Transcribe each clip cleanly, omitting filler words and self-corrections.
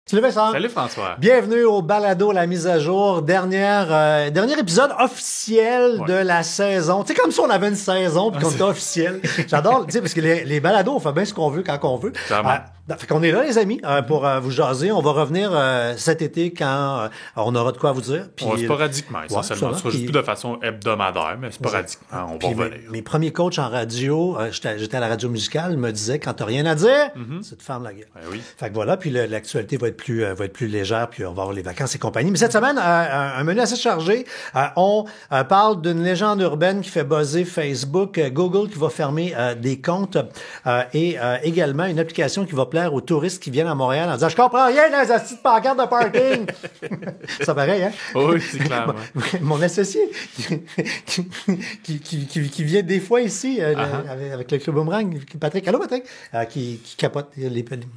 Salut Vincent. Salut François. Bienvenue au balado La mise à jour, dernier épisode officiel de la saison. Tu sais, comme si on avait une saison puis qu'on était officiel. J'adore, tu sais, parce que les balados, on fait bien ce qu'on veut quand on veut. Fait qu'on est là, les amis, pour vous jaser. On va revenir cet été quand on aura de quoi vous dire. Puis, sporadiquement, essentiellement. Ce sera juste plus de façon hebdomadaire, mais sporadiquement, on va revenir. Mes premiers coachs en radio, j'étais à la radio musicale, me disaient, quand t'as rien à dire, c'est de ferme la gueule. Oui. Fait que voilà, puis l'actualité va être plus légère, puis on va avoir les vacances et compagnie. Mais cette semaine, un menu assez chargé. On parle d'une légende urbaine qui fait buzzer Facebook, Google qui va fermer des comptes et également une application qui va plaire aux touristes qui viennent à Montréal en disant « Je comprends rien dans les astuces de pancarte de parking! » C'est pareil, hein? Oui, c'est clair. Mon associé qui vient des fois ici avec le Club Boomerang, Patrick. Allô, Patrick? Qui capote.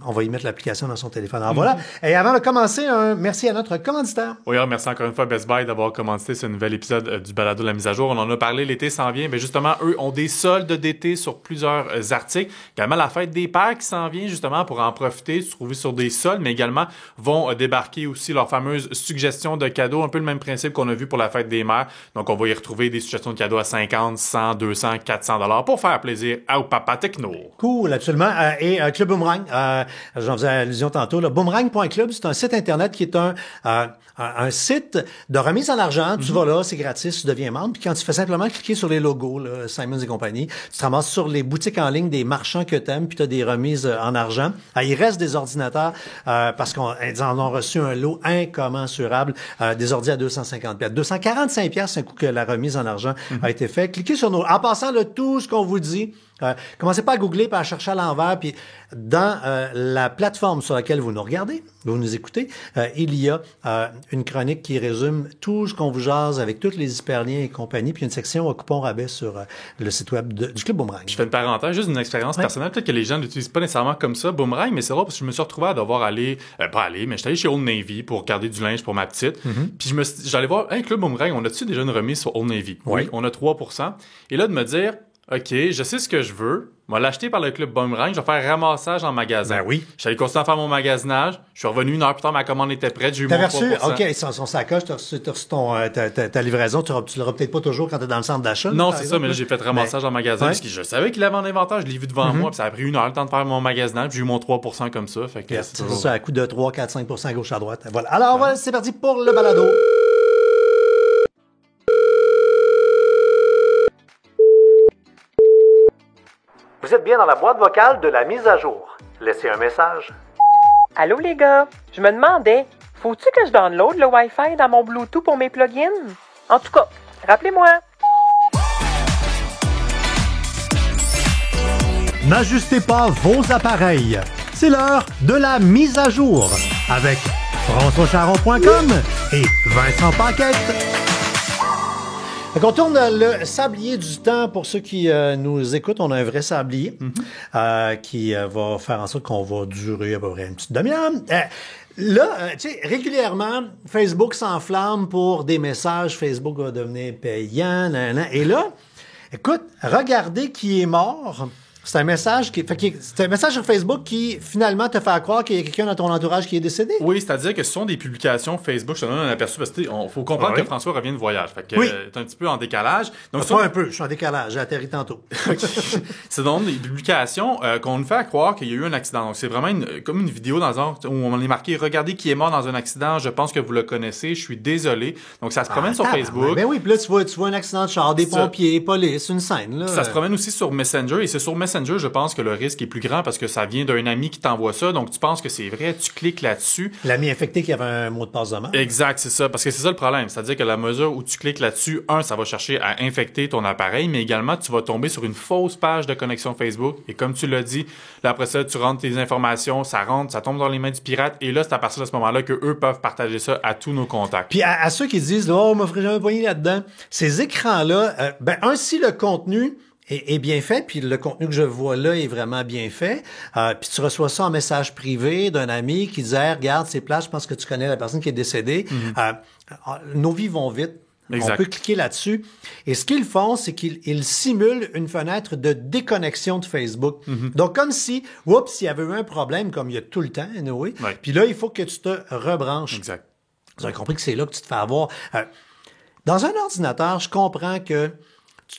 On va y mettre l'application dans son téléphone. Alors voilà. Et avant de commencer, un merci à notre commanditaire. Oui, merci encore une fois Best Buy d'avoir commandité ce nouvel épisode du balado de la mise à jour. On en a parlé, l'été s'en vient. Mais justement, eux ont des soldes d'été sur plusieurs articles. Également, la fête des pères qui s'en vient justement pour en profiter, se trouver sur des soldes, mais également vont débarquer aussi leurs fameuses suggestions de cadeaux. Un peu le même principe qu'on a vu pour la fête des mères. Donc, on va y retrouver des suggestions de cadeaux à 50, 100, 200, 400 $ pour faire plaisir au papa techno. Cool, absolument. Et Club Boomerang, j'en faisais allusion tantôt, là, boomerang.club, c'est un site Internet qui est un site de remise en argent. Tu vas là, c'est gratis, tu deviens membre. Puis quand tu fais simplement cliquer sur les logos, là, Simons et compagnie, tu te ramasses sur les boutiques en ligne des marchands que t'aimes, puis tu as des remises en argent. Il reste des ordinateurs parce qu'ils en ont reçu un lot incommensurable, des ordi à 250 $. 245 $, c'est un coup que la remise en argent a été faite. Cliquez sur nos... En passant de tout ce qu'on vous dit, commencez pas à googler, pas à chercher à l'envers, puis dans la plateforme sur laquelle vous nous regardez, vous nous écoutez, il y a une chronique qui résume tout ce qu'on vous jase avec tous les hyperliens et compagnie, puis une section à coupon rabais sur le site web du Club Boomerang. Je fais une parenthèse, juste une expérience personnelle. Peut-être que les gens ne l'utilisent pas nécessairement comme ça, Boomerang, mais c'est drôle parce que je me suis retrouvé à devoir aller, mais j'étais allé chez Old Navy pour garder du linge pour ma petite. Puis j'allais voir, hey, Club Boomerang, on a-tu déjà une remise sur Old Navy? Oui, on a 3%. Et là, de me dire, OK, je sais ce que je veux. Je vais l'acheter par le Club Boomerang. Je vais faire ramassage en magasin. Ben oui. J'allais continuer à faire mon magasinage. Je suis revenu 1 heure plus tard, ma commande était prête. J'ai eu mon 3%. T'avais reçu? OK, son sacoche, t'as reçu ta livraison. Tu l'auras peut-être pas toujours quand t'es dans le centre d'achat. Non, c'est ça, mais là, j'ai fait ramassage en magasin parce que je savais qu'il avait en inventaire. Je l'ai vu devant moi. Puis ça a pris 1 heure le temps de faire mon magasinage. Puis j'ai eu mon 3% comme ça. Fait que c'est ça, à coup de 3, 4, 5% à gauche, à droite. Voilà. Alors, voilà, c'est parti pour le balado. Vous êtes bien dans la boîte vocale de la mise à jour. Laissez un message. Allô les gars, je me demandais, faut-tu que je download le Wi-Fi dans mon Bluetooth pour mes plugins? En tout cas, rappelez-moi. N'ajustez pas vos appareils. C'est l'heure de la mise à jour avec FrançoisCharron.com et Vincent Paquette. On tourne le sablier du temps pour ceux qui nous écoutent. On a un vrai sablier qui va faire en sorte qu'on va durer à peu près une petite demi-heure. Là, tu sais, régulièrement, Facebook s'enflamme pour des messages. Facebook va devenir payant. Et là, écoute, regardez qui est mort. C'est un message c'est un message sur Facebook qui, finalement, te fait croire qu'il y a quelqu'un dans ton entourage qui est décédé. Oui, c'est-à-dire que ce sont des publications Facebook. Je te donne un aperçu parce que faut comprendre que François revient de voyage. Fait que t'es un petit peu en décalage. Donc, pas un peu, je suis en décalage. J'ai atterri tantôt. C'est donc des publications qu'on nous fait croire qu'il y a eu un accident. Donc, c'est vraiment comme une vidéo dans un où on est marqué « Regardez qui est mort dans un accident. Je pense que vous le connaissez. Je suis désolé. » Donc, ça se promène sur Facebook. Ben oui, puis là, tu vois un accident de char, des pompiers, police, une scène. Là. Ça se promène aussi sur Messenger. Et c'est sur Messenger, je pense que le risque est plus grand parce que ça vient d'un ami qui t'envoie ça. Donc, tu penses que c'est vrai, tu cliques là-dessus. L'ami infecté qui avait un mot de passe de mort. Exact, c'est ça. Parce que c'est ça le problème. C'est-à-dire que la mesure où tu cliques là-dessus, ça va chercher à infecter ton appareil, mais également, tu vas tomber sur une fausse page de connexion Facebook. Et comme tu l'as dit, là, après ça, tu rentres tes informations, ça tombe dans les mains du pirate. Et là, c'est à partir de ce moment-là que eux peuvent partager ça à tous nos contacts. Puis à ceux qui disent, oh, on me ferait jamais poigner là-dedans. Ces écrans-là, si le contenu est bien fait, puis le contenu que je vois là est vraiment bien fait. Puis tu reçois ça en message privé d'un ami qui disait hey, regarde, c'est plate, je pense que tu connais la personne qui est décédée. Nos vies vont vite. Exact. On peut cliquer là-dessus. Et ce qu'ils font, c'est qu'ils simulent une fenêtre de déconnexion de Facebook. Donc, comme si, oups, il y avait eu un problème, comme il y a tout le temps, anyway. Ouais. Puis là, il faut que tu te rebranches. Exact. Vous avez compris que c'est là que tu te fais avoir. Dans un ordinateur, je comprends que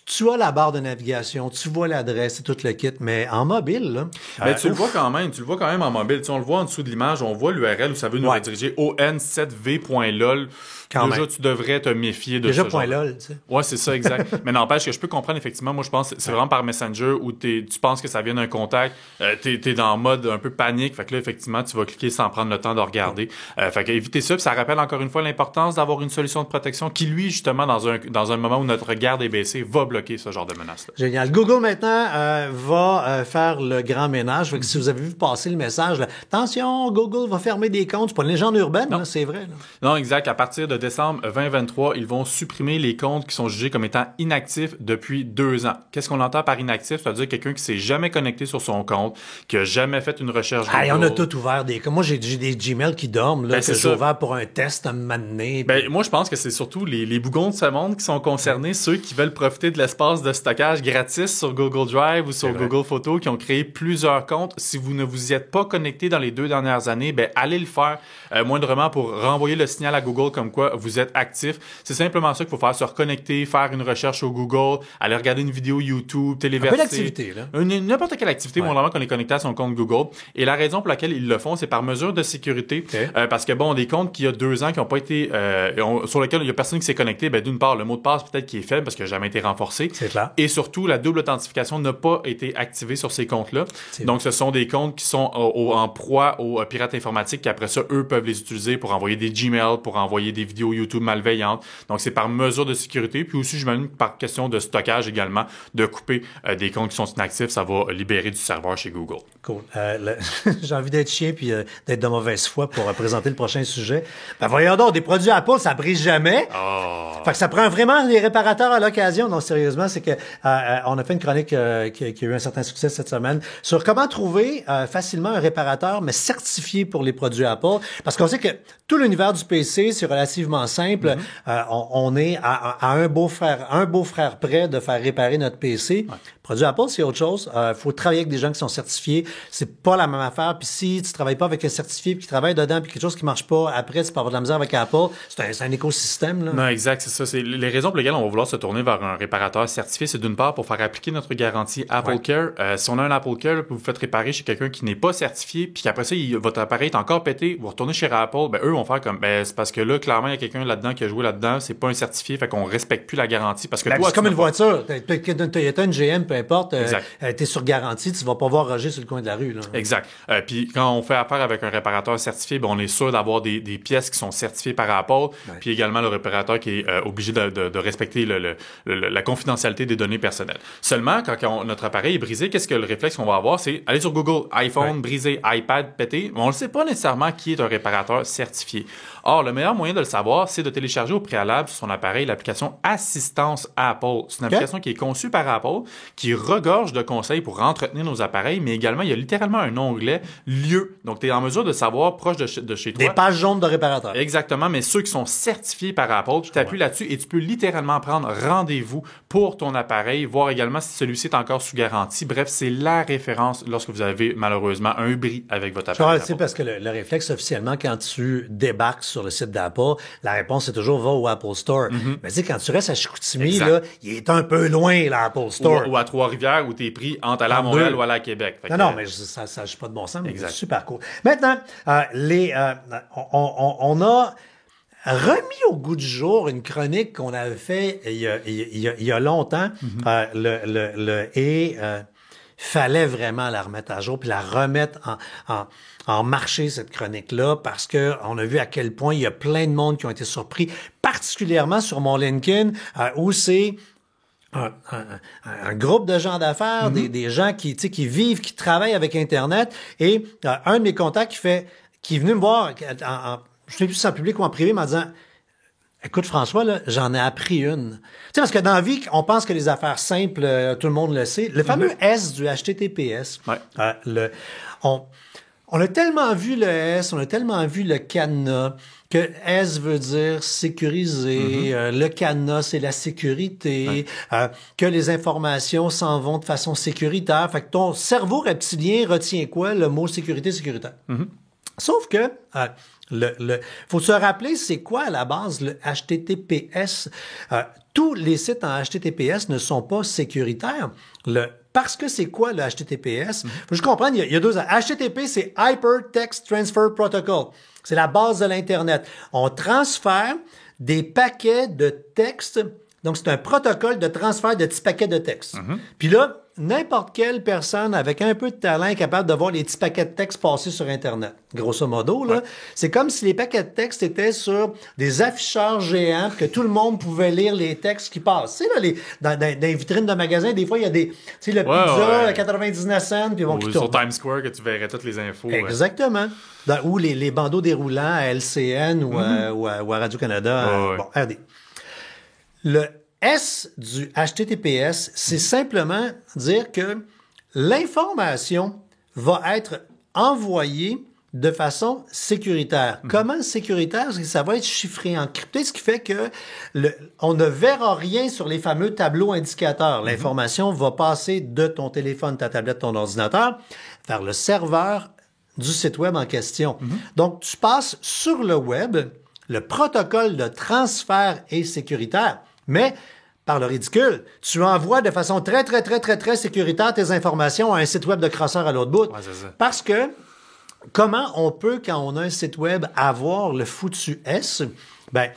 tu as la barre de navigation, tu vois l'adresse et tout le kit, mais en mobile, là... Mais tu le vois quand même en mobile. Tu sais, on le voit en dessous de l'image, on voit l'URL où ça veut nous rediriger on7v.lol. Déjà, tu devrais te méfier de déjà ce genre. .lol, tu sais. Ouais, c'est ça, exact. Mais n'empêche que je peux comprendre, effectivement, moi, je pense que c'est vraiment par Messenger où tu penses que ça vient d'un contact, t'es dans le mode un peu panique, fait que là, effectivement, tu vas cliquer sans prendre le temps de regarder. Fait que éviter ça, puis ça rappelle encore une fois l'importance d'avoir une solution de protection qui, lui, justement, dans un moment où notre garde est baissée, va bloquer ce genre de menace-là. Génial. Google, maintenant, va faire le grand ménage. Fait que si vous avez vu passer le message, là, attention, Google va fermer des comptes. C'est pas une légende urbaine, là, c'est vrai. Là. Non, exact. À partir de décembre 2023, ils vont supprimer les comptes qui sont jugés comme étant inactifs depuis 2 ans. Qu'est-ce qu'on entend par inactif? C'est-à-dire quelqu'un qui s'est jamais connecté sur son compte, qui a jamais fait une recherche Google. Ah, on a tout ouvert des... Moi, j'ai des Gmail qui dorment, là, que j'ai ouvert pour un test à un moment donné. Ben, moi, je pense que c'est surtout les bougons de ce monde qui sont concernés, ceux qui veulent profiter de l'espace de stockage gratis sur Google Drive ou sur Google Photos, qui ont créé plusieurs comptes. Si vous ne vous y êtes pas connecté dans les 2 dernières années, ben, allez le faire, moindrement pour renvoyer le signal à Google comme quoi vous êtes actif. C'est simplement ça qu'il faut faire, se reconnecter, faire une recherche au Google, aller regarder une vidéo YouTube, téléverser. Un peu d'activité, là. N'importe quelle activité, moindrement qu'on est connecté à son compte Google. Et la raison pour laquelle ils le font, c'est par mesure de sécurité. Parce que bon, des comptes qui il y a 2 ans qui n'ont pas été, sur lesquels il y a personne qui s'est connecté, ben, d'une part, le mot de passe peut-être qui est faible parce qu'il n'a jamais été renforcé. C'est clair. Et surtout, la double authentification n'a pas été activée sur ces comptes-là. Donc, ce sont des comptes qui sont en proie aux pirates informatiques qui, après ça, eux, peuvent les utiliser pour envoyer des Gmail, pour envoyer des vidéos YouTube malveillantes. Donc, c'est par mesure de sécurité. Puis aussi, j'imagine par question de stockage également, de couper des comptes qui sont inactifs. Ça va libérer du serveur chez Google. Cool. J'ai envie d'être chien puis d'être de mauvaise foi pour présenter le prochain sujet. Ben voyons donc, des produits Apple, ça brise jamais. Oh. Fait que ça prend vraiment les réparateurs à l'occasion. Non, sérieusement, c'est que on a fait une chronique qui a eu un certain succès cette semaine sur comment trouver facilement un réparateur, mais certifié pour les produits Apple. Parce qu'on sait que tout l'univers du PC, c'est relativement simple. On est à un beau frère près de faire réparer notre PC. Ouais. Produit Apple, c'est autre chose. Faut travailler avec des gens qui sont certifiés. C'est pas la même affaire. Puis si tu travailles pas avec un certifié puis qui travaille dedans puis quelque chose qui marche pas, après, tu peux avoir de la misère avec Apple. C'est un écosystème, là. Non, exact, c'est ça. C'est les raisons pour lesquelles on va vouloir se tourner vers un réparateur certifié. C'est d'une part pour faire appliquer notre garantie Apple Care. Si on a un Apple Care, vous faites réparer chez quelqu'un qui n'est pas certifié, puis qu'après ça, votre appareil est encore pété, vous retournez chez Apple, ben eux vont faire comme, ben c'est parce que là, clairement, il y a quelqu'un là-dedans qui a joué là-dedans, c'est pas un certifié, fait qu'on respecte plus la garantie. Parce que toi, c'est comme une voiture. T'as une GM, peu importe. T'es sur garantie, tu vas pas voir Roger sur le coin de la rue, là. Exact. Puis quand on fait affaire avec un réparateur certifié, ben on est sûr d'avoir des pièces qui sont certifiées par Apple, puis également le réparateur qui est obligé de respecter la confidentialité des données personnelles. Seulement, quand notre appareil est brisé, qu'est-ce que le réflexe qu'on va avoir? C'est aller sur Google, iPhone brisé, iPad pété. On ne sait pas nécessairement qui est un réparateur certifié. Or, le meilleur moyen de le savoir, c'est de télécharger au préalable sur son appareil l'application Assistance Apple. C'est une application qui est conçue par Apple, qui regorge de conseils pour entretenir nos appareils, mais également, il y a littéralement un onglet « Lieu ». Donc, tu es en mesure de savoir, proche de chez toi. Des pages jaunes de réparateurs. Exactement, mais ceux qui sont certifiés par Apple, tu t'appuies là-dessus et tu peux littéralement prendre rendez-vous pour ton appareil, voir également si celui-ci est encore sous garantie. Bref, c'est la référence lorsque vous avez malheureusement un bris avec votre appareil. Tu sais, parce que le réflexe officiellement, quand tu débarques sur le site d'Apple, la réponse c'est toujours va au Apple Store. Mais tu sais, quand tu restes à Chicoutimi, là, il est un peu loin, l'Apple Store. Ou à Trois-Rivières, où t'es pris entre aller à Montréal ou aller à Québec. Non, mais ça je pas de bon sens, mais c'est super cool. Maintenant, on a remis au goût du jour une chronique qu'on avait fait il y a longtemps. Fallait vraiment la remettre à jour puis la remettre en marché, cette chronique-là, parce que on a vu à quel point il y a plein de monde qui ont été surpris, particulièrement sur mon LinkedIn, où c'est un groupe de gens d'affaires, des gens qui vivent, qui travaillent avec Internet, et un de mes contacts qui est venu me voir, je ne sais plus si c'est en public ou en privé, m'en disant: écoute, François, là, j'en ai appris une. Tu sais, parce que dans la vie, on pense que les affaires simples, tout le monde le sait. Le fameux S du HTTPS. On a tellement vu le S, on a tellement vu le cadenas, que S veut dire sécuriser, le cadenas, c'est la sécurité, que les informations s'en vont de façon sécuritaire. Fait que ton cerveau reptilien retient quoi? Le mot sécurité, sécuritaire. Sauf que, faut se rappeler, c'est quoi à la base le HTTPS? Tous les sites en HTTPS ne sont pas sécuritaires. Parce que c'est quoi le HTTPS? Faut juste comprendre, il y a deux. HTTP, c'est Hypertext Transfer Protocol. C'est la base de l'Internet. On transfère des paquets de texte. Donc, c'est un protocole de transfert de petits paquets de texte. Puis là, n'importe quelle personne avec un peu de talent est capable de voir les petits paquets de texte passer sur Internet. Grosso modo, là, c'est comme si les paquets de texte étaient sur des afficheurs géants que tout le monde pouvait lire les textes qui passent. Tu sais, là, dans les vitrines de magasins, des fois, il y a des, tu sais, le pizza à 99 cents, puis bon, qui tourne. Sur Times Square, que tu verrais toutes les infos. Exactement. Ou les bandeaux déroulants à LCN ou à Radio-Canada. Bon, RD. Le S du HTTPS, c'est simplement dire que l'information va être envoyée de façon sécuritaire. Comment sécuritaire? C'est que ça va être chiffré, encrypté, ce qui fait que on ne verra rien sur les fameux tableaux indicateurs. L'information va passer de ton téléphone, ta tablette, ton ordinateur, vers le serveur du site web en question. Donc, tu passes sur le web, le protocole de transfert est sécuritaire, mais par le ridicule, tu envoies de façon très, très, très, très, très sécuritaire tes informations à un site web de crosseur à l'autre bout. Ouais, c'est ça. Parce que, comment on peut, quand on a un site web, avoir le foutu S? Ben,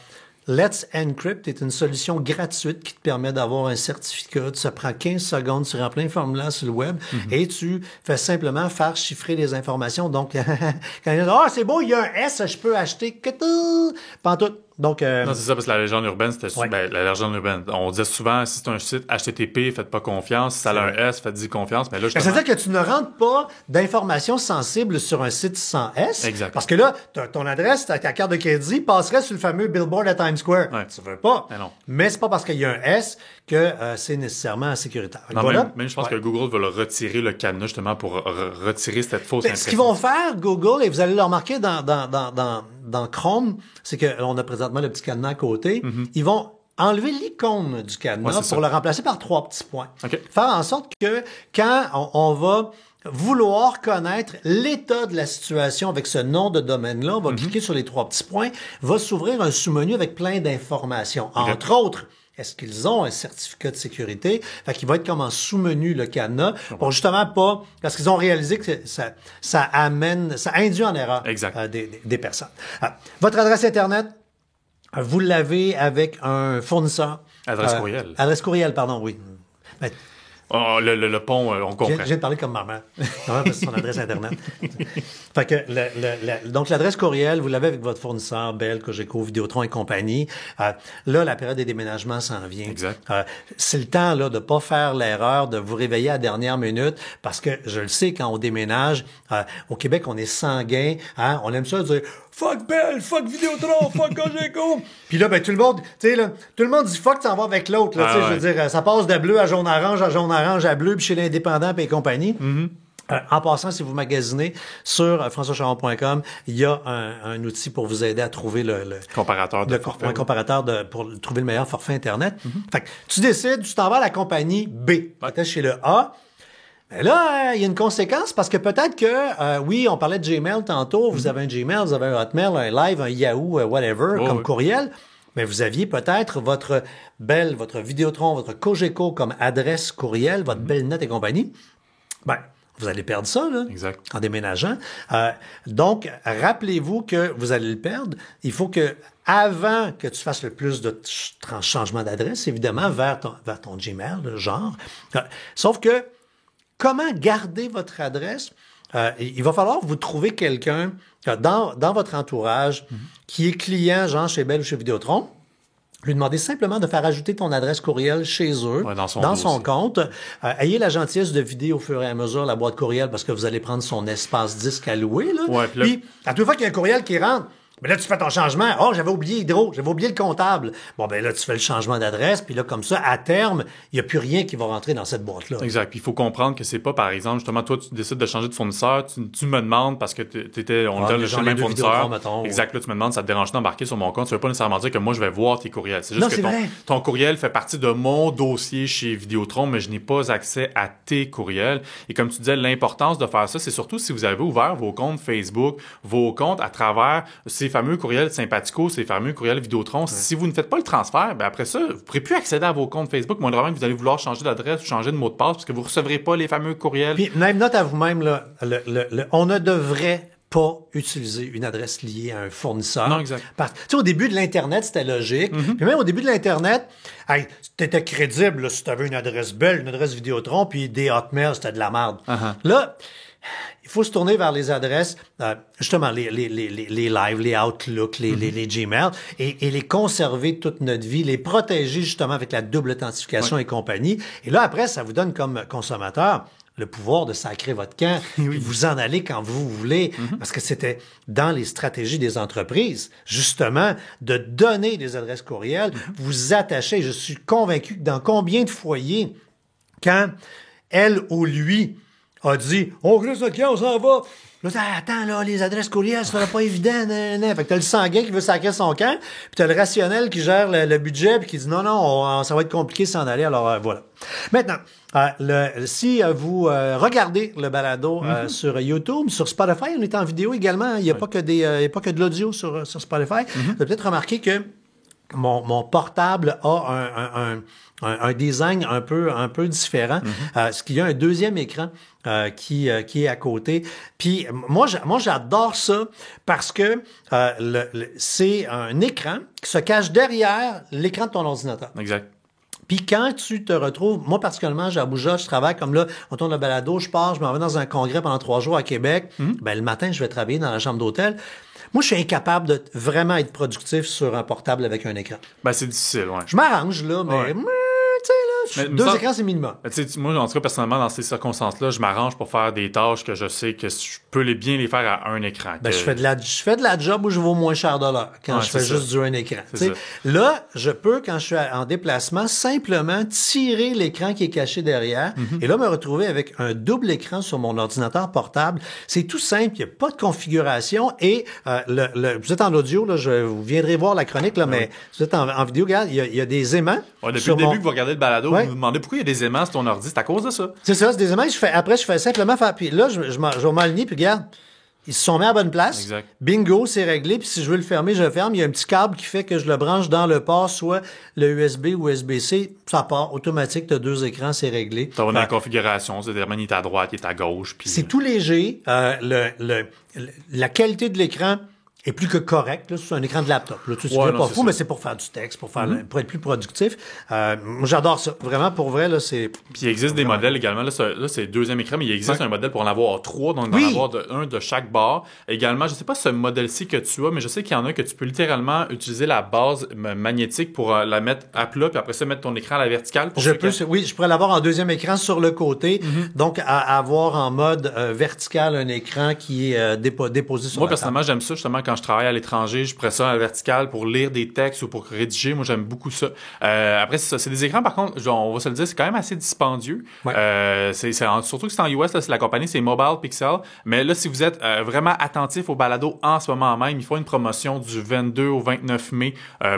Let's Encrypt est une solution gratuite qui te permet d'avoir un certificat. Ça prend 15 secondes, tu remplis un formulaire sur le web et tu fais simplement faire chiffrer les informations. Donc, quand il dit « Ah, c'est beau, il y a un S, je peux acheter... » Pantoute. Donc, non, c'est ça, parce que la légende urbaine, c'était la légende urbaine. On disait souvent, si c'est un site HTTP, faites pas confiance. Si ça a un S, faites-y confiance. Mais là, c'est-à-dire que tu ne rentres pas d'informations sensibles sur un site sans S. Exact. Parce que là, ton adresse, ta carte de crédit passerait sur le fameux billboard à Times Square. Ouais. Tu veux pas. Mais non. Mais c'est pas parce qu'il y a un S que c'est nécessairement sécuritaire. Non, voilà. même je pense que Google va le retirer, le cadenas, justement, pour retirer cette fausse impression. Ce qu'ils vont faire, Google, et vous allez le remarquer dans Chrome, c'est qu'on a présentement le petit cadenas à côté. Ils vont enlever l'icône du cadenas pour le remplacer par 3 petits points. Okay. Faire en sorte que quand on va vouloir connaître l'état de la situation avec ce nom de domaine-là, on va cliquer sur les 3 petits points, va s'ouvrir un sous-menu avec plein d'informations. Entre autres, est-ce qu'ils ont un certificat de sécurité? Fait qu'il va être comme en sous-menu, le cadenas, pour justement pas... Parce qu'ils ont réalisé que ça induit en erreur des personnes. Votre adresse Internet, vous l'avez avec un fournisseur. Adresse courriel. Adresse courriel, pardon, oui. Ben, le pont, on comprend. Je viens de parler comme ma mère. Non, parce que c'est son adresse Internet. Fait que donc, l'adresse courriel, vous l'avez avec votre fournisseur, Bell, Cogeco, Vidéotron et compagnie. Là, la période des déménagements s'en vient. Exact. C'est le temps, là, de pas faire l'erreur de vous réveiller à la dernière minute, parce que je le sais, quand on déménage, au Québec, on est sanguin, hein, on aime ça dire fuck Bell, fuck Vidéotron, fuck Cogeco. Puis là, ben, tout le monde, tu sais, là, tout le monde dit fuck, tu en vas avec l'autre, là, tu sais, je veux dire, ça passe de bleu à jaune-orange, à bleu, puis chez l'indépendant, puis compagnie. En passant, si vous magasinez sur françoischaron.com, il y a un outil pour vous aider à trouver le comparateur de forfait. Un comparateur pour trouver le meilleur forfait Internet. Fait que tu décides, tu t'en vas à la compagnie B. Peut-être chez le A. Mais là, il y a une conséquence parce que peut-être que, oui, on parlait de Gmail tantôt. Vous avez un Gmail, vous avez un Hotmail, un Live, un Yahoo, whatever, comme courriel. Mais vous aviez peut-être votre Bell, votre Vidéotron, votre Cogeco comme adresse courriel, votre Bellnet et compagnie. Ben, vous allez perdre ça, là, en déménageant. Donc, rappelez-vous que vous allez le perdre. Il faut que, avant que tu fasses le plus de changements d'adresse, évidemment, vers ton Gmail, le genre. Sauf que, comment garder votre adresse? Il va falloir vous trouver quelqu'un dans votre entourage qui est client, genre chez Bell ou chez Vidéotron. Lui demander simplement de faire ajouter ton adresse courriel chez eux, dans son compte. Ayez la gentillesse de vider au fur et à mesure la boîte courriel parce que vous allez prendre son espace disque à louer. Là. Ouais, puis, à toute fois qu'il y a un courriel qui rentre, Mais là, tu fais ton changement. Oh, j'avais oublié Hydro, j'avais oublié le comptable. Bon, ben là, tu fais le changement d'adresse, puis là, comme ça, à terme, il n'y a plus rien qui va rentrer dans cette boîte-là. Exact. Puis il faut comprendre que c'est pas, par exemple, justement, toi, tu décides de changer de fournisseur, tu me demandes parce que on était chez le même fournisseur. Exact. Là, tu me demandes, ça te dérange d'embarquer sur mon compte. Ça veut pas nécessairement dire que moi, je vais voir tes courriels. C'est juste que ton courriel fait partie de mon dossier chez Vidéotron, mais je n'ai pas accès à tes courriels. Et comme tu disais, l'importance de faire ça, c'est surtout si vous avez ouvert vos comptes Facebook, vos comptes à travers ces fameux courriels Sympathico, ces fameux courriels Vidéotron. Ouais. Si vous ne faites pas le transfert, ben après ça, vous ne pourrez plus accéder à vos comptes Facebook. Moindrement que vous allez vouloir changer d'adresse ou changer de mot de passe parce que vous ne recevrez pas les fameux courriels. Puis, même note à vous-même, là, on ne devrait pas utiliser une adresse liée à un fournisseur. Non, exact. Tu sais, au début de l'Internet, c'était logique. Puis même au début de l'Internet, hey, t'étais crédible là, si tu avais une adresse belle, une adresse Vidéotron, puis des Hotmail, c'était de la merde. Là, il faut se tourner vers les adresses, justement, les lives, les Outlook, les Gmail, et les conserver toute notre vie, les protéger justement avec la double authentification et compagnie. Et là, après, ça vous donne comme consommateur le pouvoir de sacrer votre camp, et vous en aller quand vous voulez, parce que c'était dans les stratégies des entreprises, justement, de donner des adresses courriels, vous attacher. Je suis convaincu que dans combien de foyers, quand elle ou lui a dit « On crée notre camp, on s'en va », là, attends, là, les adresses courriels, ça sera pas évident, nan. Fait que t'as le sanguin qui veut sacrer son camp, puis t'as le rationnel qui gère le budget, puis qui dit non, ça va être compliqué de s'en aller, alors voilà. Maintenant, si vous regardez le balado sur YouTube, sur Spotify, on est en vidéo également, il n'y a pas que de l'audio sur Spotify. Vous avez peut-être remarqué que mon portable a un design un peu différent. Ce qu'il y a un deuxième écran qui est à côté. Puis moi j'adore ça parce que c'est un écran qui se cache derrière l'écran de ton ordinateur. Exact. Puis quand tu te retrouves, moi particulièrement, j'ai à Abuja, je travaille comme là, on tourne le balado, je pars, je m'en vais dans un congrès pendant 3 jours à Québec. Ben le matin, je vais travailler dans la chambre d'hôtel. Moi, je suis incapable de vraiment être productif sur un portable avec un écran. Ben c'est difficile, ouais. Je m'arrange là, mais tu sais là, 2 écrans c'est minimum. Moi, en tout cas, personnellement, dans ces circonstances-là, je m'arrange pour faire des tâches que je sais que je peux bien les faire à un écran. Ben, je fais de la job où je vaux moins cher de l'heure quand je fais juste du un écran. Là, je peux, quand je suis en déplacement, simplement tirer l'écran qui est caché derrière et là, me retrouver avec un double écran sur mon ordinateur portable. C'est tout simple, il n'y a pas de configuration et vous êtes en audio, là, vous viendrez voir la chronique, là, mais vous êtes en vidéo, regarde, il y a des aimants. Ouais, depuis le début que vous regardez le balado, vous vous demandez pourquoi il y a des aimants sur ton ordi, c'est à cause de ça. C'est ça, c'est des aimants. Après, je fais simplement faire. Puis là, je vais m'aligner, puis regarde, ils se sont mis à la bonne place. Exact. Bingo, c'est réglé. Puis si je veux le fermer, je le ferme. Il y a un petit câble qui fait que je le branche dans le port, soit le USB ou USB-C. Ça part automatique. Tu as 2 écrans, c'est réglé. Tu vas dans la configuration, c'est-à-dire il est à droite, il est à gauche. Puis... C'est tout léger. La qualité de l'écran est plus que correct. Là, c'est un écran de laptop. Là, tu ne pas fou, mais c'est pour faire du texte, pour être plus productif. Moi, j'adore ça. Vraiment, pour vrai, là, c'est... Puis il existe des modèles également. Là, c'est le deuxième écran, mais il existe un modèle pour en avoir 3, donc d'en avoir un de chaque barre. Également, je sais pas ce modèle-ci que tu as, mais je sais qu'il y en a que tu peux littéralement utiliser la base magnétique pour la mettre à plat, puis après ça, mettre ton écran à la verticale. Je pourrais l'avoir en deuxième écran sur le côté, donc à avoir en mode vertical un écran qui est déposé sur Moi, la personnellement, j'aime ça justement quand je travaille à l'étranger, je prends ça à la verticale pour lire des textes ou pour rédiger. Moi, j'aime beaucoup ça. Après, c'est ça. C'est des écrans, par contre, on va se le dire, c'est quand même assez dispendieux. Ouais. Surtout que c'est en US, là, la compagnie, c'est Mobile Pixel. Mais là, si vous êtes vraiment attentif au balado en ce moment même, il faut une promotion du 22 au 29 mai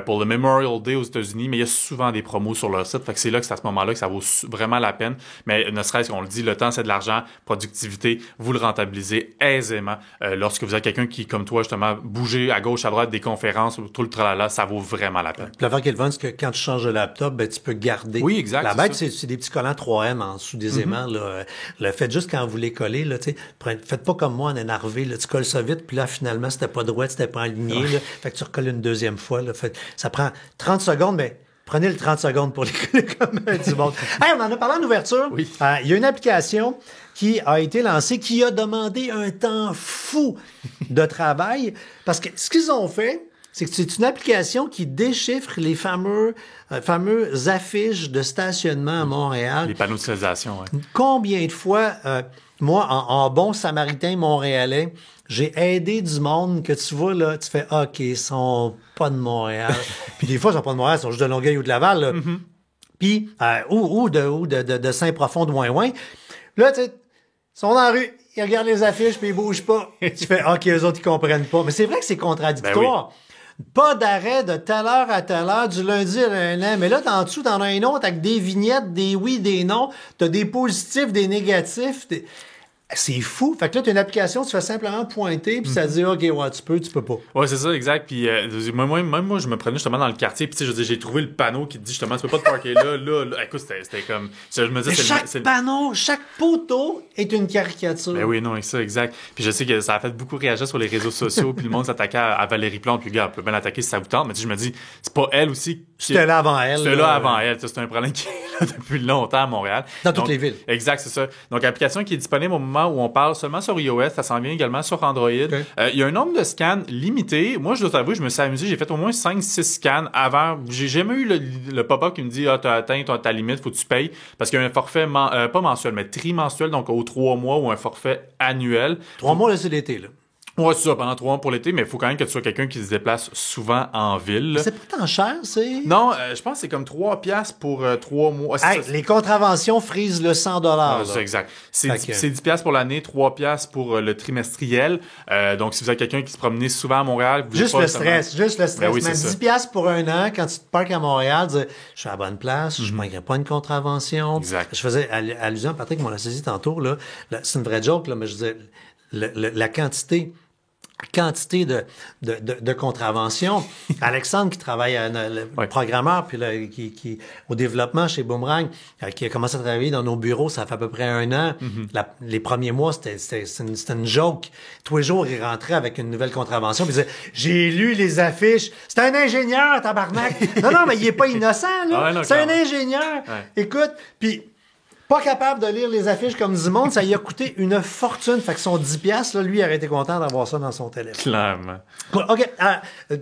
pour le Memorial Day aux États-Unis. Mais il y a souvent des promos sur leur site. Fait que c'est là que c'est à ce moment-là que ça vaut vraiment la peine. Mais ne serait-ce qu'on le dit, le temps, c'est de l'argent. Productivité, vous le rentabilisez aisément. Lorsque vous êtes quelqu'un qui, comme toi, justement, bouger à gauche, à droite, des conférences, tout le tralala, ça vaut vraiment la peine. Puis l'affaire qui est le fun, c'est que quand tu changes de laptop, ben, tu peux garder. Oui, exact. La bête, c'est des petits collants 3M en dessous des aimants, là. Le faites juste quand vous les collez, là, tu sais. Faites pas comme moi en énervé, là. Tu colles ça vite, puis là, finalement, c'était pas droit, c'était pas aligné, là. Fait que tu recolles une deuxième fois, là. Ça prend 30 secondes, mais prenez le 30 secondes pour les coller comme du monde. Hey, on en a parlé en ouverture. Oui. Il y a une application qui a été lancée, qui a demandé un temps fou de travail, parce que ce qu'ils ont fait, c'est que c'est une application qui déchiffre les fameuses affiches de stationnement à Montréal. Les panneaux de signalisation, ouais. Combien de fois, moi, en bon samaritain montréalais, j'ai aidé du monde que tu vois, là, tu fais, OK, ils sont pas de Montréal. Puis des fois, ils sont pas de Montréal, ils sont juste de Longueuil ou de Laval, là. Puis, ou de Saint-Profond, de Ouin-Ouin. Là, tu sais, ils sont dans la rue, ils regardent les affiches, puis ils bougent pas. Tu fais, OK, eux autres, ils comprennent pas. Mais c'est vrai que c'est contradictoire. Pas d'arrêt de telle heure à telle heure, du lundi à lundi. Mais là, en dessous, t'en as un autre avec des vignettes, des oui, des non. T'as des positifs, des négatifs. C'est fou. Fait que là, t'as une application, tu fais simplement pointer, puis ça dit, OK, ouais, tu peux pas. Ouais, c'est ça, exact. Puis moi, je me prenais justement dans le quartier, puis tu sais, je veux dire, j'ai trouvé le panneau qui te dit justement, tu peux pas te parker là. Écoute, c'était comme... Je me disais, chaque panneau, chaque poteau est une caricature. Ben oui, non, c'est ça, exact. Puis je sais que ça a fait beaucoup réagir sur les réseaux sociaux, puis le monde s'attaquait à Valérie Plante, puis le gars, on peut bien l'attaquer si ça vous tente, mais tu sais, je me dis, c'est pas elle aussi... C'était là avant elle. C'était là avant elle. C'est un problème qui est là depuis longtemps à Montréal. Dans toutes les villes. Exact, c'est ça. Donc, application qui est disponible au moment où on parle seulement sur iOS. Ça s'en vient également sur Android. Okay. Il y a un nombre de scans limité. Moi, je dois t'avouer, je me suis amusé. J'ai fait au moins 5-6 scans avant. J'ai jamais eu le pop-up qui me dit, t'as atteint ta limite, faut que tu payes. Parce qu'il y a un forfait, pas mensuel, mais trimensuel, donc aux 3 mois ou un forfait annuel. 3 mois, là, c'est l'été, là. Ouais, c'est ça, pendant 3 mois pour l'été, mais il faut quand même que tu sois quelqu'un qui se déplace souvent en ville. C'est pas tant cher, c'est... Non, je pense que c'est comme 3$ pour 3 mois. Hey, les contraventions frisent le 100$. Ah, c'est exact. C'est 10$ pour l'année, 3$ pour le trimestriel. Donc, si vous êtes quelqu'un qui se promenait souvent à Montréal... Juste le stress. Ben oui, même 10$ pour un an, quand tu te parques à Montréal, dire, je suis à la bonne place, je ne manquerai pas une contravention. Exact. Je faisais allusion à Patrick, m'en a saisi tantôt, là. C'est une vraie joke, là, mais je disais, la quantité de contraventions. Alexandre, qui travaille le programmeur, puis là, qui au développement chez Boomerang, qui a commencé à travailler dans nos bureaux, ça fait à peu près 1 an. Les premiers mois, c'était une joke. Tous les jours, il rentrait avec une nouvelle contravention, puis il disait, j'ai lu les affiches. C'est un ingénieur, tabarnak! non, mais il est pas innocent, là. Ah, non, c'est un ingénieur. Ouais. Écoute, puis... Pas capable de lire les affiches comme du monde, ça lui a coûté une fortune. Fait que son 10$, là, lui, il aurait été content d'avoir ça dans son téléphone. Clairement. OK.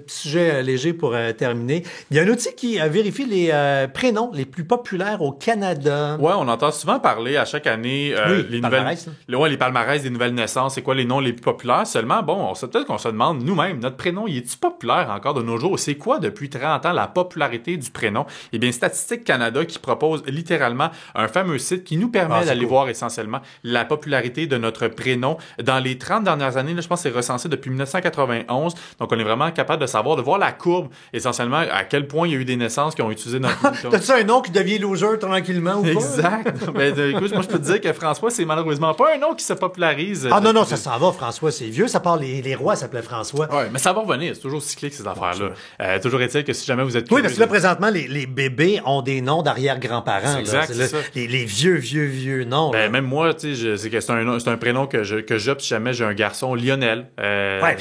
Sujet léger pour terminer. Il y a un outil qui vérifie les prénoms les plus populaires au Canada. Ouais, on entend souvent parler à chaque année les palmarès, nouvelles... les palmarès des nouvelles naissances. C'est quoi les noms les plus populaires? Seulement, bon, peut-être qu'on se demande nous-mêmes, notre prénom, il est-tu populaire encore de nos jours? C'est quoi, depuis 30 ans, la popularité du prénom? Eh bien, Statistique Canada qui propose littéralement un fameux site qui nous permet d'aller voir essentiellement la popularité de notre prénom. Dans les 30 dernières années, là, je pense que c'est recensé depuis 1991. Donc, on est vraiment capable de savoir, de voir la courbe, essentiellement, à quel point il y a eu des naissances qui ont utilisé notre... T'as-tu un nom qui devient loser tranquillement ou pas? Exact. Ben, écoute, moi, je peux te dire que François, c'est malheureusement pas un nom qui se popularise. Ah non, ça s'en va, François, c'est vieux. Ça part, les rois s'appelaient François. Ouais, mais ça va revenir. C'est toujours cyclique, ces affaires-là. Toujours est-il que si jamais vous êtes... Oui, parce que là, présentement, les bébés ont des noms d'arrière-grands-parents. Exact, c'est ça. Les vieux noms. Ben, même moi, tu sais, c'est un prénom que j'opte si jamais j'ai un garçon, Lionel. Ouais,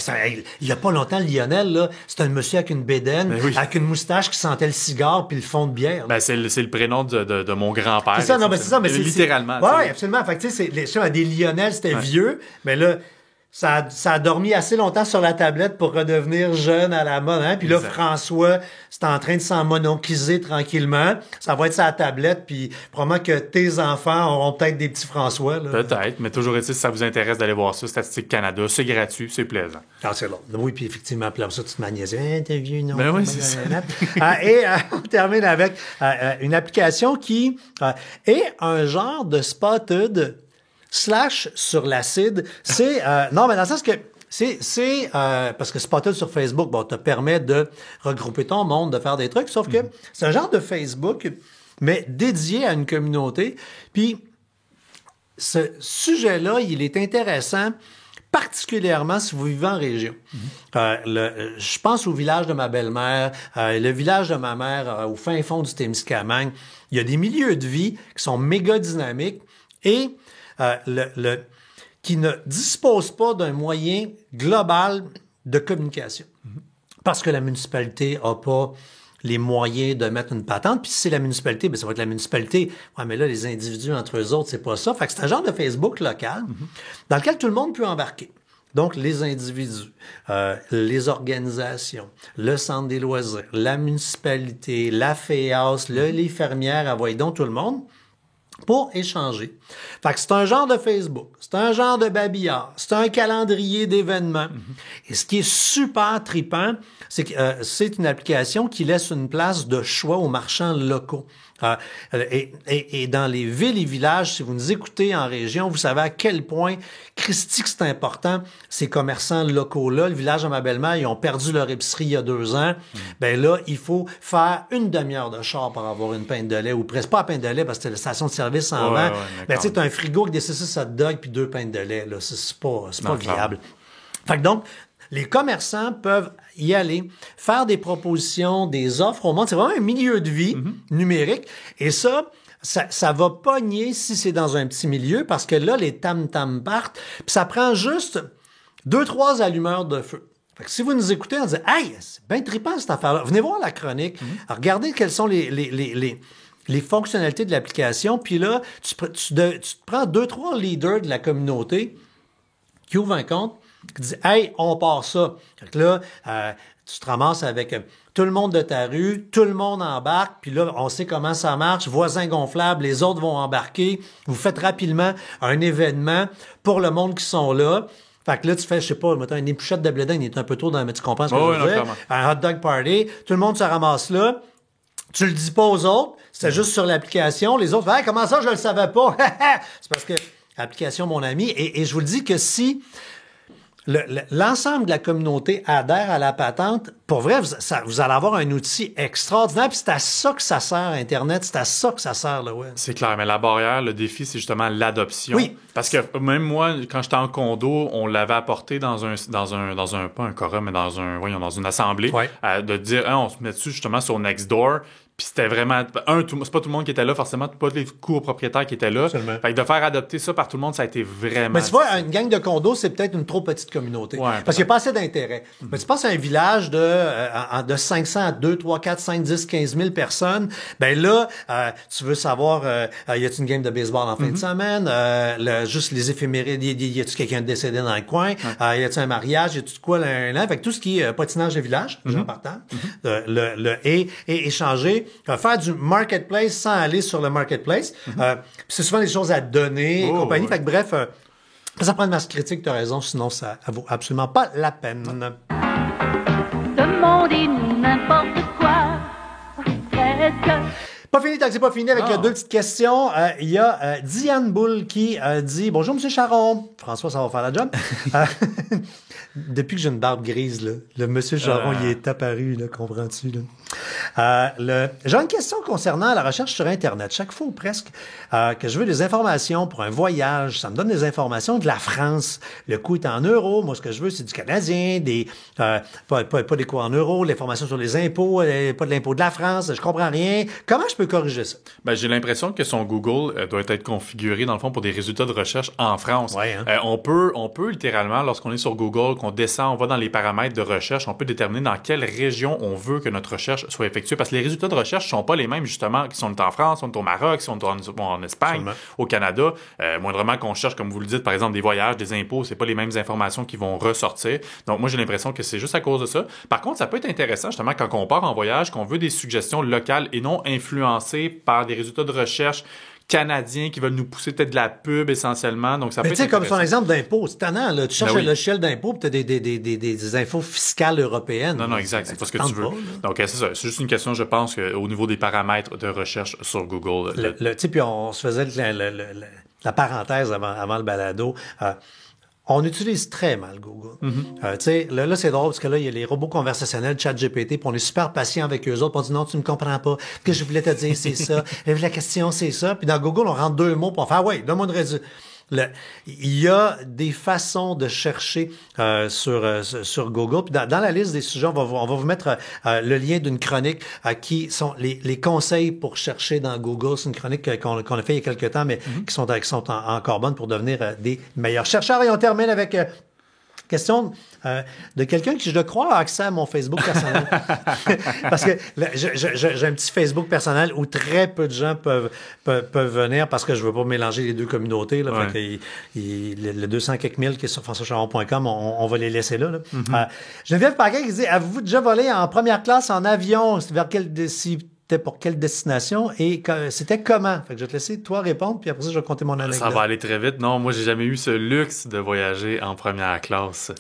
il y a pas longtemps, Lionel, là, c'est un monsieur avec une bédaine, avec une moustache qui sentait le cigare puis le fond de bière. Ben, c'est le prénom de mon grand-père. C'est ça, non, mais c'est ça, mais c'est littéralement. Ouais, absolument. Fait que, tu sais, des Lionel, c'était vieux, mais là, ça a dormi assez longtemps sur la tablette pour redevenir jeune à la mode, hein. Puis là, François, c'est en train de s'en mononchiser tranquillement. Ça va être sa tablette, puis probablement que tes enfants auront peut-être des petits François, là. Peut-être, mais toujours est-il, si ça vous intéresse d'aller voir ça, Statistique Canada, c'est gratuit, c'est plaisant. Ah, c'est long. Oui, puis effectivement, puis là, ça, tu te maniaises. T'es vieux, non? Ben oui, c'est ça. Et on termine avec une application qui est un genre de spotted / sur l'acide. C'est non, mais dans le sens que c'est parce que Spotted sur Facebook, bon, te permet de regrouper ton monde, de faire des trucs, sauf que c'est un genre de Facebook, mais dédié à une communauté. Puis ce sujet-là, il est intéressant, particulièrement si vous vivez en région. Je pense au village de ma belle-mère, le village de ma mère, au fin fond du Témiscamingue. Il y a des milieux de vie qui sont méga dynamiques et qui ne disposent pas d'un moyen global de communication. Parce que la municipalité n'a pas les moyens de mettre une patente. Puis si c'est la municipalité, bien, ça va être la municipalité. Ouais, mais là, les individus entre eux autres, c'est pas ça. Fait que c'est un genre de Facebook local dans lequel tout le monde peut embarquer. Donc, les individus, les organisations, le centre des loisirs, la municipalité, la FEAS, les fermières, envoyez donc tout le monde pour échanger. Fait que c'est un genre de Facebook, c'est un genre de babillard, c'est un calendrier d'événements. Et ce qui est super trippant, c'est que c'est une application qui laisse une place de choix aux marchands locaux. Et dans les villes et villages, si vous nous écoutez en région, vous savez à quel point Christy que c'est important, ces commerçants locaux-là. Le village de ma belle-mère, ils ont perdu leur épicerie il y a 2 ans. Ben là, il faut faire une demi-heure de char pour avoir une pinte de lait, ou presque pas la pinte de lait parce que la station de service en vend. Ben tu sais, t'as un frigo avec des saucisses hot dog puis 2 pintes de lait. Là, c'est pas viable. Fait que donc, les commerçants peuvent y aller, faire des propositions, des offres au monde. C'est vraiment un milieu de vie numérique. Et ça va pogner si c'est dans un petit milieu, parce que là, les tam-tams partent. Puis ça prend juste 2-3 allumeurs de feu. Fait que si vous nous écoutez, on dit « Hey, c'est bien trippant cette affaire-là. » Venez voir la chronique. Regardez quelles sont les fonctionnalités de l'application. Puis là, tu te prends 2-3 leaders de la communauté qui ouvrent un compte, qui dit « Hey, on part ça. » Fait que là, tu te ramasses avec tout le monde de ta rue, tout le monde embarque, puis là, on sait comment ça marche, voisins gonflables, les autres vont embarquer. Vous faites rapidement un événement pour le monde qui sont là. Fait que là, tu fais, je sais pas, mettons, une épluchette de blé d'Inde, il est un peu tôt mais tu comprends ce que je veux dire. Clairement. Un hot dog party, tout le monde se ramasse là. Tu le dis pas aux autres, c'est juste sur l'application. Les autres, hey, comment ça, je le savais pas? C'est parce que l'application, mon ami, et je vous le dis que si l'ensemble de la communauté adhère à la patente, pour vrai, vous allez avoir un outil extraordinaire, puis c'est à ça que ça sert, Internet, c'est à ça que ça sert, le web. C'est clair, mais la barrière, le défi, c'est justement l'adoption. Oui. Parce que même moi, quand j'étais en condo, on l'avait apporté dans un pas un quorum, mais dans une assemblée, de dire, on se met dessus justement sur Nextdoor. Puis c'était vraiment... c'est pas tout le monde qui était là, forcément, pas les copropriétaires qui étaient là. Seulement. Fait que de faire adopter ça par tout le monde, ça a été vraiment... Mais tu vois, une gang de condos, c'est peut-être une trop petite communauté. Ouais, parce qu'il n'y a pas assez d'intérêt. Mais tu passes à un village de 500 à 2, 3, 4, 5, 10, 15 000 personnes. Ben là, tu veux savoir, y a-t-il une game de baseball en fin de semaine? Juste les éphémérides, y a-t-il quelqu'un décédé dans le coin? Y a-t-il un mariage? Y a-t-il quoi là? Fait que tout ce qui est patinage de village, en partant, et échanger, faire du marketplace sans aller sur le marketplace. C'est souvent des choses à donner et compagnie. Fait que bref, ça prend une masse critique, tu as raison, sinon ça vaut absolument pas la peine. Demandez n'importe quoi, presque. Pas fini tant que c'est pas fini avec 2 petites questions. Il y a Diane Boule qui dit « Bonjour, M. Charon. » François, ça va faire la job. Depuis que j'ai une barbe grise, là, le monsieur Charon, il est apparu, là, comprends-tu? Là? J'ai une question concernant la recherche sur Internet. Chaque fois ou presque que je veux des informations pour un voyage, ça me donne des informations de la France. Le coût est en euros. Moi, ce que je veux, c'est du canadien, pas des coûts en euros, l'information sur les impôts, pas de l'impôt de la France. Je comprends rien. Comment je peux corriger ça? Ben, j'ai l'impression que son Google doit être configuré, dans le fond, pour des résultats de recherche en France. Ouais, hein? On peut littéralement, lorsqu'on est sur Google, qu'on descend, on va dans les paramètres de recherche, on peut déterminer dans quelle région on veut que notre recherche soit effectuée. Parce que les résultats de recherche sont pas les mêmes, justement, qui sont en France, sont au Maroc, sont en Espagne, seulement au Canada. Moindrement qu'on cherche, comme vous le dites, par exemple, des voyages, des impôts, c'est pas les mêmes informations qui vont ressortir. Donc, moi, j'ai l'impression que c'est juste à cause de ça. Par contre, ça peut être intéressant, justement, quand on part en voyage, qu'on veut des suggestions locales et non influencées par des résultats de recherche canadiens qui veulent nous pousser peut-être de la pub essentiellement. Donc, ça peut être intéressant. Comme son exemple d'impôt, c'est tannant, là. Tu cherches un logiciel d'impôt, puis tu as des infos fiscales européennes. Non, exact. C'est pas ce que tu veux. Donc, c'est ça. C'est juste une question, je pense, au niveau des paramètres de recherche sur Google. Tu sais, puis on se faisait la parenthèse avant le balado. On utilise très mal Google. Tu sais, là, c'est drôle parce que là, il y a les robots conversationnels, ChatGPT, puis on est super patient avec eux autres. Puis on dit non, tu me comprends pas. Ce que je voulais te dire, c'est ça. La question, c'est ça. Puis dans Google, on rentre 2 mots pour faire, donne-moi une résultat. Il y a des façons de chercher sur Google. Puis dans la liste des sujets, on va vous mettre le lien d'une chronique qui sont les conseils pour chercher dans Google. C'est une chronique qu'on a fait il y a quelques temps, mais qui sont encore bonnes pour devenir des meilleurs chercheurs. Et on termine avec question de quelqu'un qui, je crois, a accès à mon Facebook personnel. Parce que j'ai un petit Facebook personnel où très peu de gens peuvent venir parce que je veux pas mélanger les deux communautés. Là, Ouais. fait que le 200 quelques mille qui est sur françoischaron.com, on va les laisser là. Geneviève Paquin qui dit, avez-vous déjà volé en première classe en avion? C'était pour quelle destination et c'était comment? Fait que je vais te laisser toi répondre, puis après ça, je vais compter mon anecdote. Ça va aller très vite. Non, moi, j'ai jamais eu ce luxe de voyager en première classe.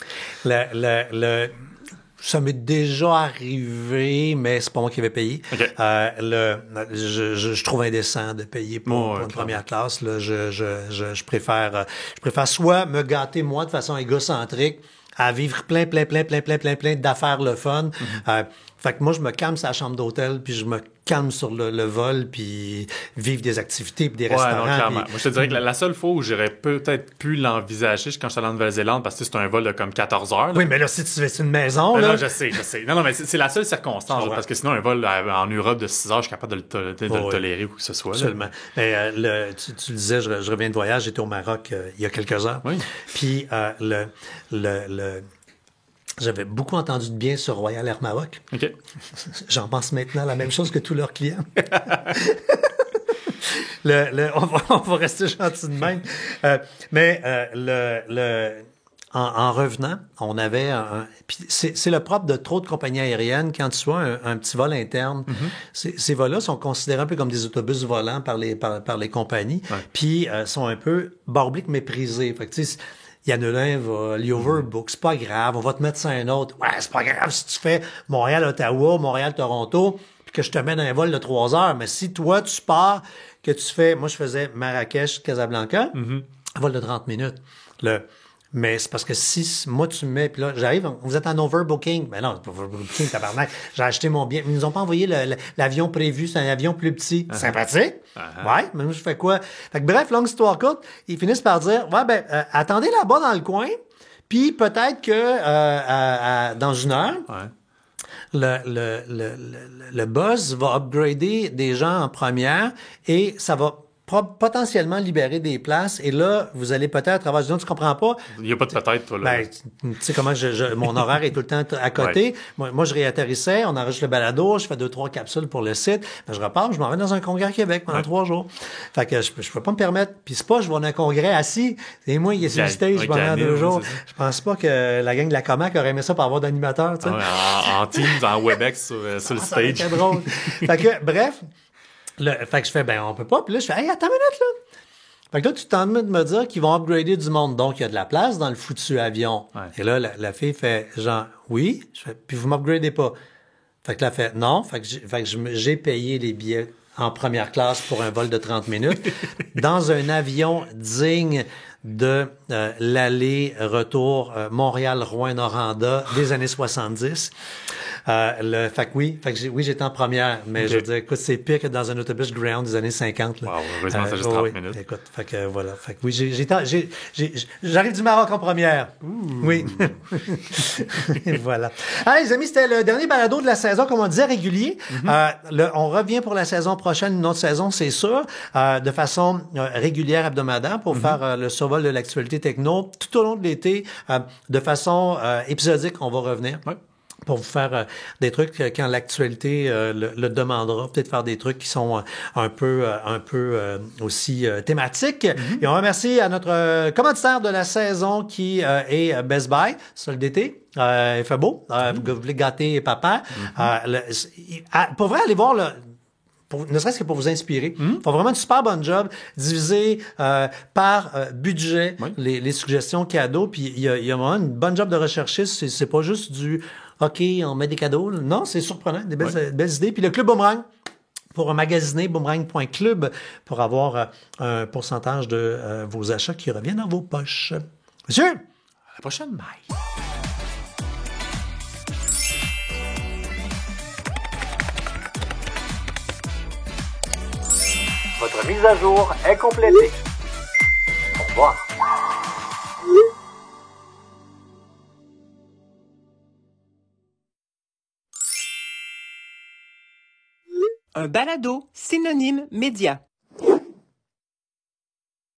Ça m'est déjà arrivé, mais c'est pas moi qui vais payer. OK. Je trouve indécent de payer pour une première classe. Là, je préfère soit me gâter moi de façon égocentrique à vivre plein d'affaires le fun. Fait que moi, je me calme sur la chambre d'hôtel, puis je me calme sur le vol, puis vivre des activités, puis des restaurants. Non, clairement. Puis... Moi, je te dirais que la seule fois où j'aurais peut-être pu l'envisager, c'est quand j'étais allé en Nouvelle-Zélande, parce que c'est un vol de comme 14 heures. Là. Oui, mais là, si tu vas sur une maison, là... Non, je sais. Non, mais c'est la seule circonstance, parce que sinon, un vol en Europe de 6 heures, je suis capable de le tolérer ou que ce soit. Absolument. Mais tu le disais, je reviens de voyage, j'étais au Maroc il y a quelques heures. Oui. Puis j'avais beaucoup entendu de bien sur Royal Air Maroc. OK. J'en pense maintenant la même chose que tous leurs clients. On va rester gentil de même. En revenant, on avait puis c'est le propre de trop de compagnies aériennes quand tu vois un petit vol interne. Ces vols-là sont considérés un peu comme des autobus volants par les compagnies, puis sont un peu barre-oblique méprisés. Fait que tu sais, Yann Hulin va l'overbook, c'est pas grave, on va te mettre sur un autre. Ouais, c'est pas grave si tu fais Montréal-Ottawa, Montréal-Toronto, puis que je te mets dans un vol de 3 heures. Mais si toi, tu pars, que tu fais... Moi, je faisais Marrakech-Casablanca, un vol de 30 minutes. Mais c'est parce que si moi, tu me mets... Puis là, j'arrive, vous êtes en overbooking. Ben non, c'est pas overbooking, tabarnak. J'ai acheté mon billet. Ils nous ont pas envoyé l'avion prévu. C'est un avion plus petit. Sympathique. Ouais, mais moi, je fais quoi? Fait que bref, longue histoire courte, ils finissent par dire, ouais, attendez là-bas dans le coin, puis peut-être que dans une heure... Ouais. Le buzz va upgrader des gens en première et ça va potentiellement libérer des places. Et là, vous allez peut-être avoir... Tu comprends pas? Il n'y a pas de peut-être, toi, là. Ben, tu sais comment mon horaire est tout le temps à côté. Ouais. Moi, je réatterrissais, on enregistre le balado, je fais 2-3 capsules pour le site. Ben, je repars, je m'en vais dans un congrès à Québec pendant 3 jours. Fait que je peux pas me permettre. Puis c'est pas, je vais dans un congrès assis. Et moi, il est sur le stage pendant 2 jours. Je pense pas que la gang de la Comac aurait aimé ça pour avoir d'animateur, tu sais. En Teams, en WebEx sur le stage. C'est drôle. Fait que, bref... Fait que je fais, on peut pas. Puis là, je fais, hey, attends une minute, là. Fait que là, tu t'en de me dire qu'ils vont upgrader du monde. Donc, il y a de la place dans le foutu avion. Ouais. Et là, la fille fait, genre, oui. Je fais, puis vous m'upgradez pas. Fait que là, elle fait, non. Fait que j'ai payé les billets en première classe pour un vol de 30 minutes dans un avion digne de l'aller-retour Montréal-Rouen-Noranda des années 70. Fait que oui, j'étais en première, mais je veux dire, écoute, c'est pire que dans un autobus Greyhound des années 50. Là. Wow, heureusement, c'est juste 30 minutes. Écoute, fait que voilà. Fait que oui, j'arrive du Maroc en première. Oui. Voilà. Allez, les amis, c'était le dernier balado de la saison, comme on disait, régulier. On revient pour la saison prochaine, une autre saison, c'est sûr, de façon régulière, hebdomadaire, pour faire le survol de l'actualité techno tout au long de l'été, de façon épisodique, on va revenir. Ouais. Pour vous faire des trucs quand l'actualité le demandera, peut-être faire des trucs qui sont un peu aussi thématiques. Et on remercie à notre commanditaire de la saison qui est Best Buy, solde d'été. Il fait beau. Vous voulez gâter papa. Pour vrai, allez voir ne serait-ce que pour vous inspirer. Ils font vraiment un super bon job, divisé par budget, les suggestions cadeaux. Puis il y a vraiment une bonne job de recherchiste. C'est pas juste du OK, on met des cadeaux. Non, c'est surprenant, des belles idées. Puis le Club Boomerang, pour magasiner, boomerang.club, pour avoir un pourcentage de vos achats qui reviennent dans vos poches. Monsieur, à la prochaine. Bye. Votre mise à jour est complétée. Au revoir. Un balado synonyme média.